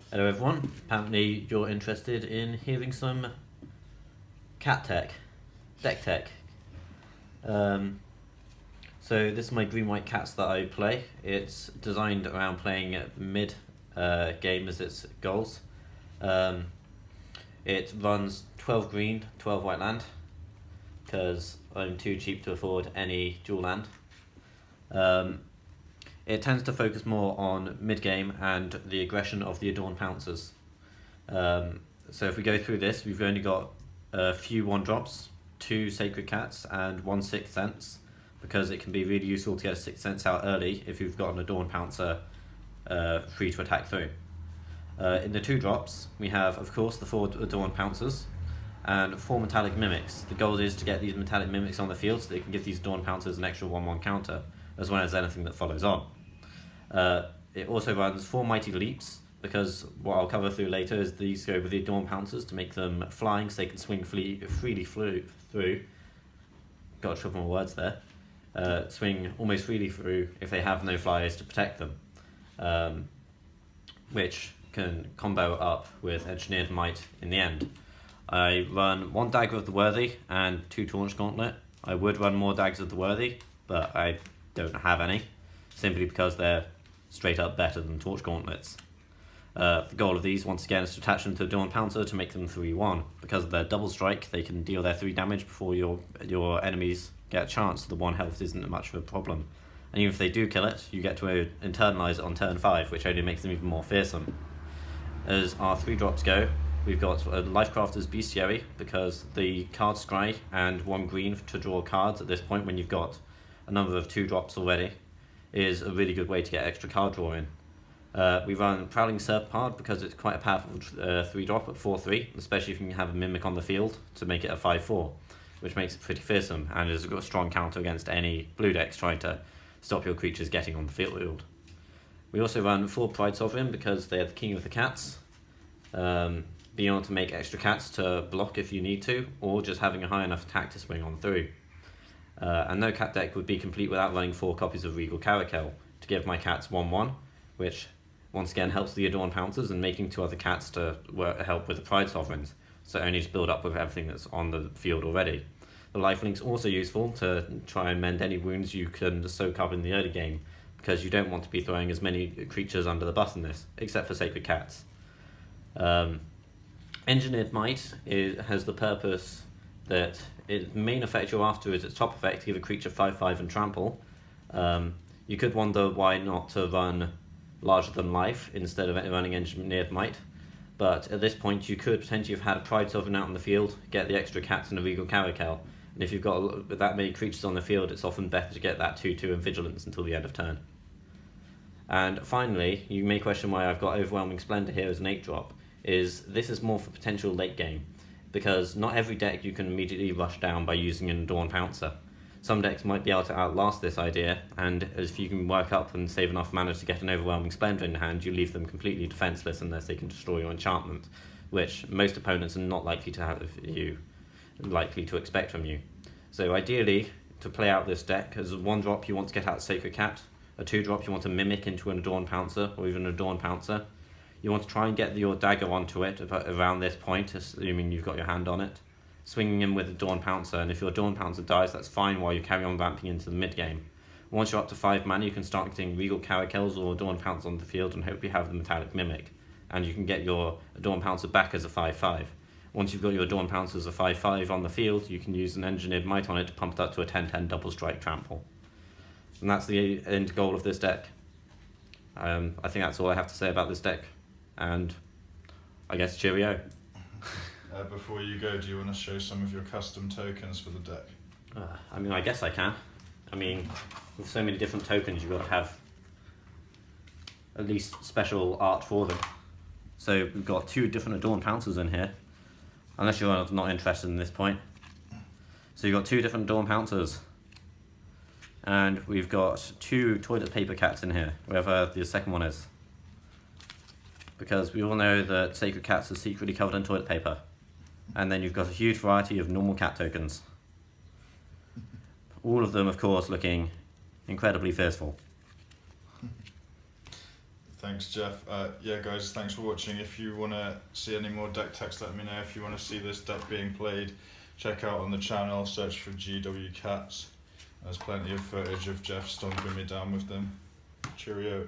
Hello everyone, apparently you're interested in hearing some cat tech, deck tech. So this is my green-white cats that I play. It's designed around playing mid game as its goals. It runs 12 green, 12 white land, because I'm too cheap to afford any dual land. It tends to focus more on mid-game and the aggression of the Adorned Pouncers. So if we go through this, we've only got a few 1-drops, 2 Sacred Cats and 1 Sixth Sense, because it can be really useful to get a Sixth Sense out early if you've got an Adorned Pouncer free to attack through. In the 2-drops, we have, of course, the 4 Adorned Pouncers and 4 Metallic Mimics. The goal is to get these Metallic Mimics on the field so they can give these Adorned Pouncers an extra 1/1 counter, as well as anything that follows on. It also runs 4 Mighty Leaps, because what I'll cover through later is these go with the Adorned Pouncers to make them flying so they can swing freely through. Got a triple more words there. Swing almost freely through if they have no flyers to protect them, which can combo up with Engineered Might in the end. I run 1 Dagger of the Worthy and 2 Torch Gauntlet. I would run more Daggers of the Worthy, but I don't have any, simply because they're straight up better than Torch Gauntlets. The goal of these, once again, is to attach them to Adorned Pouncer to make them 3/1. Because of their double strike, they can deal their 3 damage before your enemies get a chance, so the 1 health isn't much of a problem. And even if they do kill it, you get to internalize it on turn 5, which only makes them even more fearsome. As our 3-drops go, we've got a Lifecrafter's Bestiary, because the card scry and 1 green to draw cards at this point when you've got a number of 2-drops already is a really good way to get extra card drawing. We run Prowling Serpard because it's quite a powerful 3-drop at 4/3, especially if you can have a Mimic on the field to make it a 5/4, which makes it pretty fearsome and is a strong counter against any blue decks trying to stop your creatures getting on the field. We also run 4 Pride Sovereign because they're the king of the cats. Being able to make extra cats to block if you need to, or just having a high enough attack to swing on through. And no cat deck would be complete without running 4 copies of Regal Caracal to give my cats 1/1, which once again helps the Adorned Pouncers and making 2 other cats to help with the Pride Sovereigns, so only to build up with everything that's on the field already. The Lifelink's also useful to try and mend any wounds you can soak up in the early game, because you don't want to be throwing as many creatures under the bus in this, except for Sacred Cats. Engineered Might has the purpose that its main effect you're after is its top effect to give a creature 5/5 and trample. You could wonder why not to run Larger Than Life instead of running Engineered Might, but at this point you could potentially have had a Pride Sovereign out on the field, get the extra cats and a Regal Caracal, and if you've got that many creatures on the field, it's often better to get that 2/2 and Vigilance until the end of turn. And finally, you may question why I've got Overwhelming Splendor here as an 8-drop, this is more for potential late game, because not every deck you can immediately rush down by using an Adorned Pouncer. Some decks might be able to outlast this idea, and if you can work up and save enough mana to get an Overwhelming Splendor in hand, you leave them completely defenseless unless they can destroy your enchantment, which most opponents are not likely to expect from you. So ideally, to play out this deck, as a 1-drop you want to get out Sacred Cat, a 2-drop you want to Mimic into an Adorned Pouncer, or even an Adorned Pouncer. You want to try and get your dagger onto it around this point, assuming you've got your hand on it, swinging in with a Adorned Pouncer, and if your Adorned Pouncer dies, that's fine while you carry on ramping into the mid-game. Once you're up to 5 mana, you can start getting Regal Caracals or Adorned Pouncer on the field and hope you have the Metallic Mimic, and you can get your Adorned Pouncer back as a 5/5. Once you've got your Adorned Pouncer as a 5/5 on the field, you can use an Engineered Might on it to pump it up to a 10/10 double strike trample. And that's the end goal of this deck. I think that's all I have to say about this deck, and I guess cheerio. Before you go, do you want to show some of your custom tokens for the deck? I guess I can. With so many different tokens, you've got to have at least special art for them. So we've got 2 different Adorned Pouncers in here, unless you're not interested in this point. So you've got 2 different Adorned Pouncers, and we've got 2 Toilet Paper Cats in here, wherever the second one is, because we all know that Sacred Cats are secretly covered in toilet paper. And then you've got a huge variety of normal cat tokens. All of them, of course, looking incredibly fearful. Thanks, Jeff. Yeah, guys, thanks for watching. If you want to see any more deck text, let me know. If you want to see this deck being played, check out on the channel, search for GW Cats. There's plenty of footage of Jeff stomping me down with them. Cheerio.